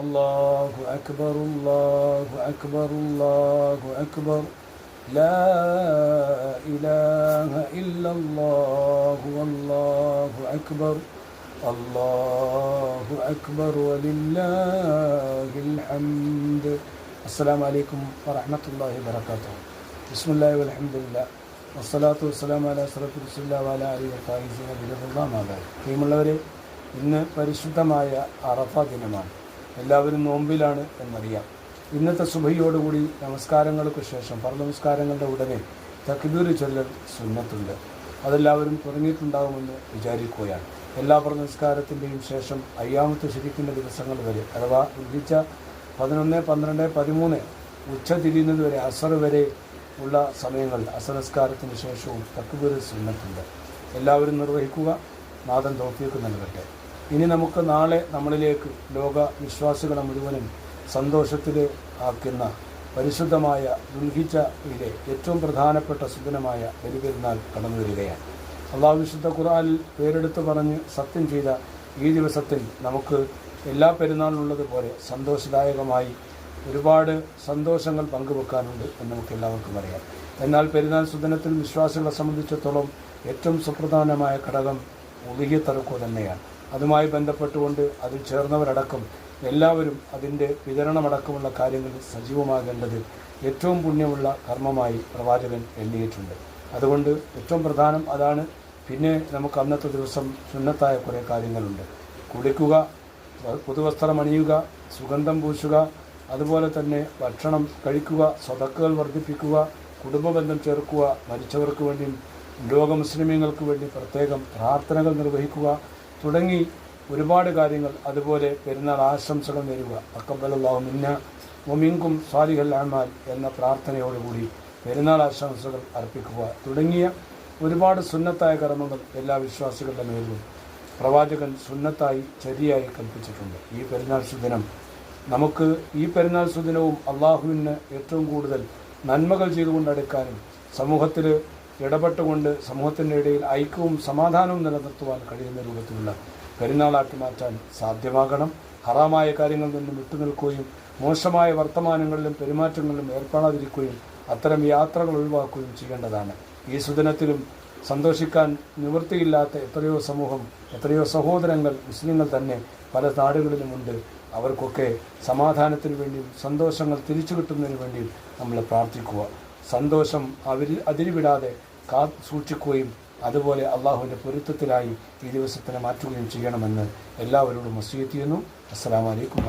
الله أكبر الله أكبر الله أكبر لا إله إلا الله والله أكبر الله أكبر ولله الحمد. السلام عليكم ورحمة الله وبركاته. بسم الله والحمد لله വസ്സലാത്തു വസ്സലാമു അലാ അശ്റഫി റസൂലില്ലാഹി വഅലാ ആലിഹി വസഹ്ബിഹി വസല്ലം. പ്രിയമുള്ളവരെ, ഇന്ന് പരിശുദ്ധമായ അറഫ ദിനമാണ്. എല്ലാവരും നോമ്പിലാണ് എന്നറിയാം. ഇന്നത്തെ സുബഹിയോടുകൂടി നമസ്കാരങ്ങൾക്ക് ശേഷം ഫർദ് നമസ്കാരങ്ങളുടെ ഉടനെ തക്ബീർ ചൊല്ലൽ സുന്നത്തുണ്ട്. അതെല്ലാവരും തുടങ്ങിയിട്ടുണ്ടാകുമെന്ന് വിചാരിക്കുകയാണ്. എല്ലാ ഫർദ് നമസ്കാരത്തിൻ്റെയും ശേഷം അയ്യാമത്ത് ശരീഫിൻ്റെ ദിവസങ്ങൾ വരെ, അഥവാ ദുൽഹിജ്ജ 11, 12, 13 ഉച്ച തിരിയുന്നത് വരെ, അസർ വരെ ഉള്ള സമയങ്ങൾ അസർ നമസ്കാരത്തിന് ശേഷവും തക്ബീർ സുന്നത്തുണ്ട്. എല്ലാവരും നിർവഹിക്കുക. നാഥൻ തൗഫീഖ് നൽകട്ടെ. ഇനി നമുക്ക് നാളെ നമ്മളിലേക്ക് ലോക വിശ്വാസികളെ മുഴുവനും സന്തോഷത്തിൽ ആക്കുന്ന പരിശുദ്ധമായ ദുൽഹിജ്ജയിലെ ഏറ്റവും പ്രധാനപ്പെട്ട സുദിനമായ ബലിപെരുന്നാൾ കടന്നു വരികയാണ്. അള്ളാഹു വിശുദ്ധ ഖുർആനിൽ പേരെടുത്ത് പറഞ്ഞ് സത്യം ചെയ്ത ഈ ദിവസത്തിൽ നമുക്ക് എല്ലാ പെരുന്നാളിനുള്ളതുപോലെ സന്തോഷദായകമായി ഒരുപാട് സന്തോഷങ്ങൾ പങ്കുവെക്കാനുണ്ട് എന്ന് നമുക്ക് എല്ലാവർക്കും അറിയാം. എന്നാൽ പെരുന്നാൾ സുദിനത്തിൽ വിശ്വാസികളെ സംബന്ധിച്ചിടത്തോളം ഏറ്റവും സുപ്രധാനമായ ഘടകം ഉളിയത്തറുക്കുക തന്നെയാണ്. അതുമായി ബന്ധപ്പെട്ടുകൊണ്ട് അതിൽ ചേർന്നവരടക്കം എല്ലാവരും അതിൻ്റെ വിതരണമടക്കമുള്ള കാര്യങ്ങളിൽ സജീവമാകേണ്ടത് ഏറ്റവും പുണ്യമുള്ള കർമ്മമായി പ്രവാചകൻ എണ്ണിയിട്ടുണ്ട്. അതുകൊണ്ട് ഏറ്റവും പ്രധാനം അതാണ്. പിന്നെ നമുക്ക് അന്നത്തെ ദിവസം സുന്നത്തായ കുറേ കാര്യങ്ങളുണ്ട്. കുളിക്കുക, പുതുവസ്ത്രം അണിയുക, സുഗന്ധം പൂശുക, അതുപോലെ തന്നെ ഭക്ഷണം കഴിക്കുക, സ്വതക്കുകൾ വർദ്ധിപ്പിക്കുക, കുടുംബബന്ധം ചേർക്കുക, മരിച്ചവർക്ക് വേണ്ടിയും ലോക മുസ്ലിമീങ്ങൾക്ക് വേണ്ടി പ്രത്യേകം പ്രാർത്ഥനകൾ നിർവഹിക്കുക തുടങ്ങി ഒരുപാട് കാര്യങ്ങൾ. അതുപോലെ പെരുന്നാൾ ആശംസകൾ നേരുക, തഖബ്ബലല്ലാഹു മിന്നാ വമിൻകും സാലിഹൽ അഅ്മാൽ എന്ന പ്രാർത്ഥനയോടുകൂടി പെരുന്നാൾ ആശംസകൾ അർപ്പിക്കുക തുടങ്ങിയ ഒരുപാട് സുന്നത്തായ കർമ്മങ്ങൾ എല്ലാ വിശ്വാസികളുടെ മേലും പ്രവാചകൻ സുന്നത്തായി ചര്യയായി കൽപ്പിച്ചിട്ടുണ്ട്. ഈ പെരുന്നാൾ സുദിനം നമുക്ക് ഈ പെരുന്നാൾ സുദിനവും അള്ളാഹുവിന് ഏറ്റവും കൂടുതൽ നന്മകൾ ചെയ്തുകൊണ്ടെടുക്കാനും സമൂഹത്തിൽ ഇടപെട്ടുകൊണ്ട് സമൂഹത്തിൻ്റെ ഇടയിൽ ഐക്യവും സമാധാനവും നിലനിർത്തുവാൻ കഴിയുന്ന രൂപത്തിലുള്ള പെരുന്നാളാക്കി മാറ്റാൻ സാധ്യമാകണം. ഹറാമായ കാര്യങ്ങളിൽ നിന്നും വിട്ടുനിൽക്കുകയും മോശമായ വർത്തമാനങ്ങളിലും പെരുമാറ്റങ്ങളിലും ഏർപ്പെടാതിരിക്കുകയും അത്തരം യാത്രകൾ ഒഴിവാക്കുകയും ചെയ്യേണ്ടതാണ്. ഈ സുദിനത്തിലും സന്തോഷിക്കാൻ നിവൃത്തിയില്ലാത്ത എത്രയോ സമൂഹം, എത്രയോ സഹോദരങ്ങൾ, മുസ്ലിങ്ങൾ തന്നെ പല നാടുകളിലുമുണ്ട്. അവർക്കൊക്കെ സമാധാനത്തിന് വേണ്ടിയും സന്തോഷങ്ങൾ തിരിച്ചു കിട്ടുന്നതിന് വേണ്ടിയും നമ്മൾ പ്രാർത്ഥിക്കുക. സന്തോഷം അതിരുവിടാതെ സൂക്ഷിക്കുകയും അതുപോലെ അള്ളാഹുവിൻ്റെ പൊരുത്തത്തിലായി ഈ ദിവസത്തിനെ മാറ്റുകയും ചെയ്യണമെന്ന് എല്ലാവരോടും വസിയത്ത് ചെയ്യുന്നു. അസ്സലാമു അലൈക്കും.